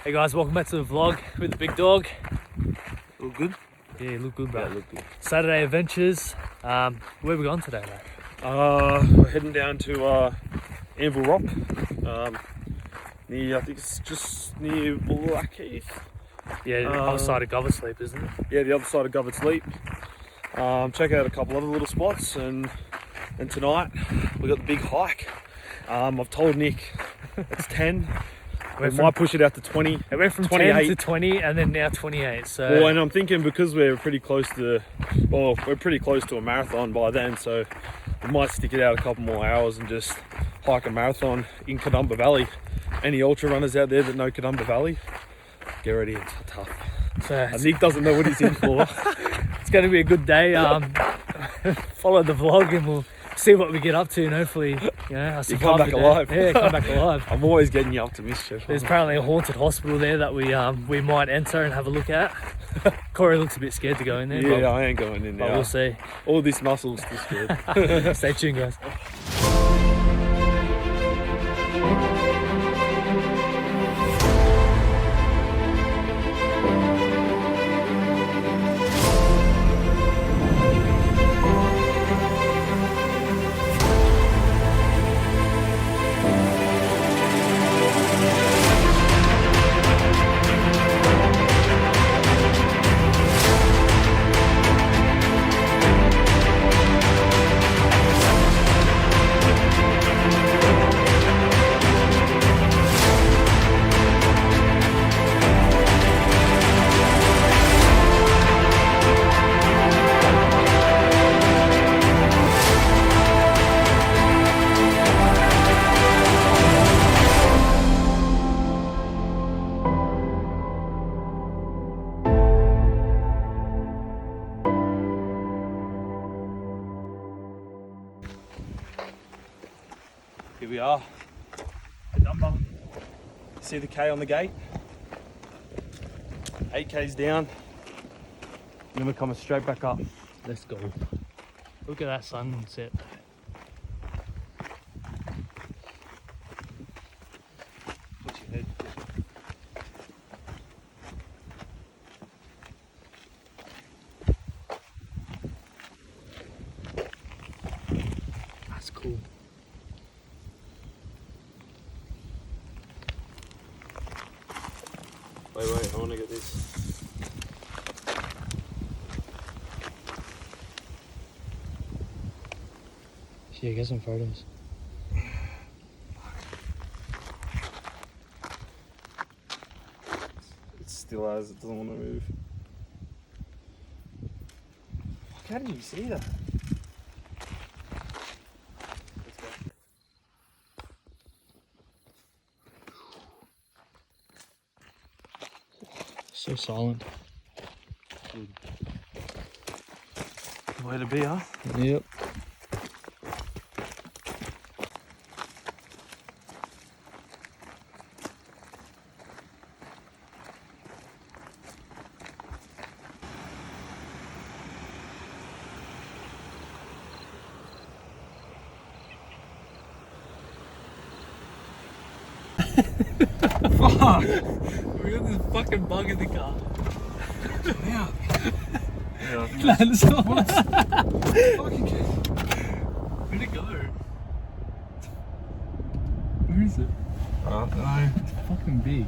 Hey guys, welcome back to the vlog with the big dog. Look good? Yeah, look good, bro. Yeah, look good. Saturday adventures. Where are we going today, mate? We're heading down to Anvil Rock. I think it's just near Blackheath. Yeah, the other side of Gover Sleep, isn't it? Yeah, the other side of Gover Sleep. Check out a couple other little spots, and tonight we got the big hike. I've told Nick it's 10. We might push it out to 20. It went from 28 10 to 20 and then now 28. So well, and I'm thinking because we're pretty close to a marathon by then, so we might stick it out a couple more hours and just hike a marathon in Kedumba Valley. Any ultra runners out there that know Kedumba Valley, get ready, it's tough. So Nick doesn't know what he's in for. it's going to be a good day. Follow the vlog and we'll see what we get up to, and hopefully, I You come back alive. Yeah, come back alive. I'm always getting you up to mischief. There's apparently a haunted hospital there that we might enter and have a look at. Corey looks a bit scared to go in there. Yeah, I ain't going in there. But we'll see. All this muscle's too scared. Stay tuned, guys. Here we are. Kedumba. See the K on the gate? 8K's down. Then we're coming straight back up. Let's go. Look at that sunset. Put your head. That's cool. Wait, I want to get this. Yeah, get some photos. It still has, it doesn't want to move. How did you see that? Let's go. So silent. Good. Good way to be, huh? Yep. Fuck! We got this fucking bug in the car. Yeah. That's not Fucking kid. Where'd it go? Where is it? No. It's fucking big.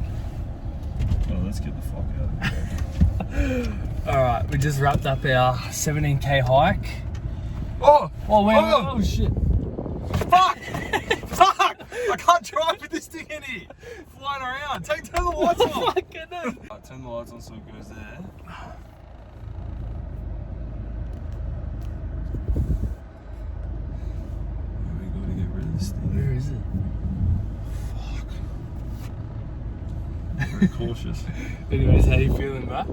Oh, let's get the fuck out of here. Alright, we just wrapped up our 17k hike. Oh! Oh, wait, Oh! oh shit. Fuck! Fuck! I can't drive with this thing in here. Flying around. Turn the lights on. Oh my goodness. Right, turn the lights on so it goes there. We gotta get rid of this thing. Where is it? Fuck. Very cautious. Anyways, how you feeling, bro?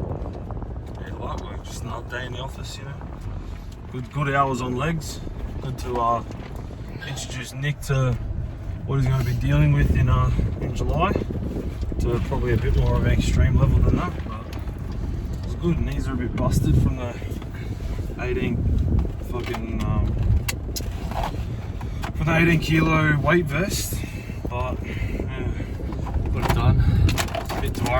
Yeah, light work. Just another day in the office, you know. Good hours on legs. Good to introduce Nick to what he's going to be dealing with in July, to probably a bit more of an extreme level than that. But it was good. Knees are a bit busted from the 18 fucking for the 18 kilo weight vest, but yeah, Got it done. it's a bit tiring.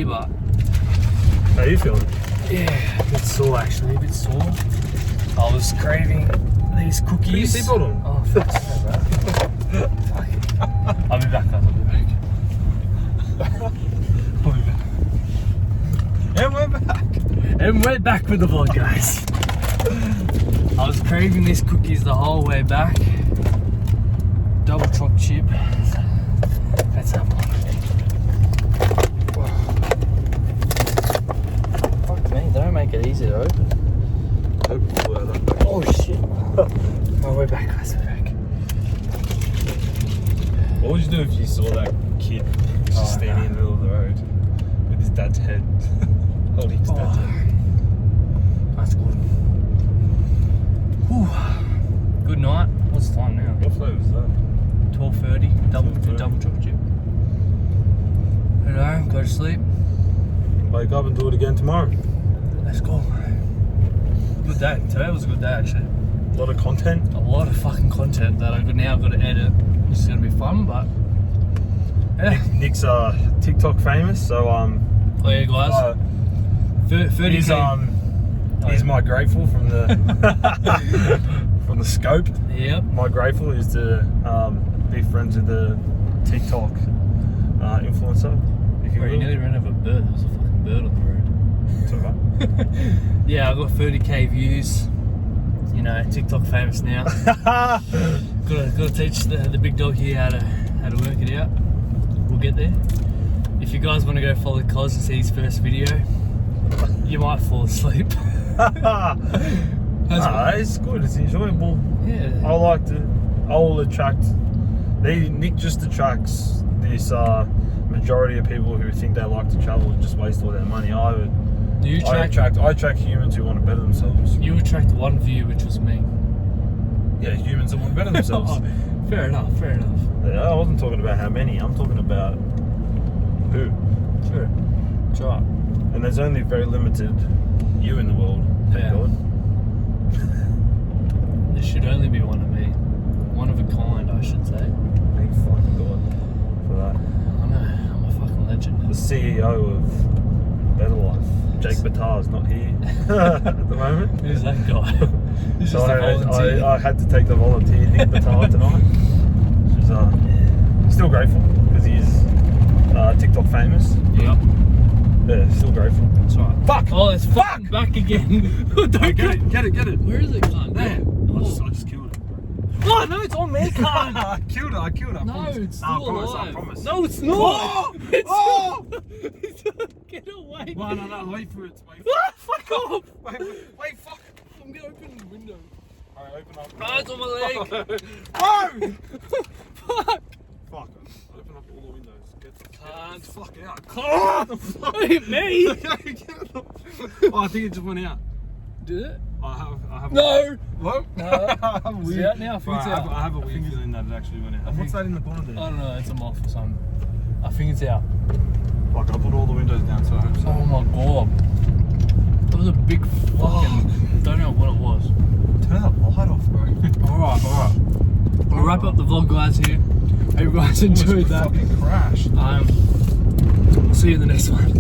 already, but How you feeling? yeah, a bit sore actually, a bit sore. I was craving these cookies. Put your seatbelt on. Oh, fuck, Fuck. I'll be back, guys. I'll be back. I'll be back. And we're back. And we're back with the vlog, guys. I was craving these cookies the whole way back. Double chocolate chip. Let's have one. Fuck me, they don't make it easy to open. Oh shit. Oh, we're back, guys, we're back. What would you do if you saw that kid just standing in the middle of the road with his dad's head? Holding his dad's head. That's good. Whew. Good night. What's the time now? What flavour is that? 12:30. Double 12:30. double chocolate chip. Head home, go to sleep. Wake up and do it again tomorrow. Let's go. Good day. Today was a good day actually. A lot of content. A lot of fucking content that I've now got to edit. This is gonna be fun, but yeah. Nick's TikTok famous, so Oh yeah, guys. 30K. He's my grateful from the from the scope. Yep. My grateful is to be friends with the TikTok influencer. If you Bro, you will. nearly ran over a bird. There was a fucking bird on the road. Talk about. Yeah, I got 30K views. You know, TikTok famous now. Gotta teach the big dog here how to work it out. We'll get there. If you guys want to go follow Cos and see his first video, you might fall asleep. It's good. It's enjoyable. Yeah. I'll attract. Nick just attracts this majority of people who think they like to travel and just waste all their money. I attract humans who want to better themselves. You attract one view, which was me. Yeah, humans that want to better themselves. Oh, fair enough. Yeah, I wasn't talking about how many. I'm talking about who. Sure. It's alright. And there's only very limited you in the world. Thank Yeah. God. There should only be one of me. One of a kind, I should say. Thank fucking God for that. I know, I'm a fucking legend. The CEO of Better Life, Jake Betar's not here at the moment. Who's that guy? He's So just a volunteer. I had to take the volunteer Nick Betar tonight. Which is still grateful because he's TikTok famous. Yep. Yeah, still grateful. That's right. Fuck! Oh, it's fucking back again. Don't Get it. Where is it, cunt? There. I Oh. just killed it. Oh, no, it's on me, cunt. I killed it. I No, promise. it's still I promise. alive. I promise. No, it's not. Oh! It's Oh! Get away. No, wait for it. Ah, fuck off. Wait, fuck. I'm gonna open the window. Alright, open up. Oh, it's on my leg. Oh! Fuck. Fuck. Open up all the windows. Get the Can't. fuck out. What the fuck? Hit me. Oh, I think it just went out. Did it? I have. No. What? No. I have a Is weird. it out now? I think it's out. I have a weird feeling that it actually went out. What's that in the corner there? I don't know, it's a moth or something. I think it's out. Fuck, I put all the windows down, so I hope so. Oh my god. That was a big fucking... Don't know what it was. Turn that light off, bro. Alright. We'll wrap up the vlog, guys, here. Hope you guys enjoyed that. Fucking crashed. See you in the next one.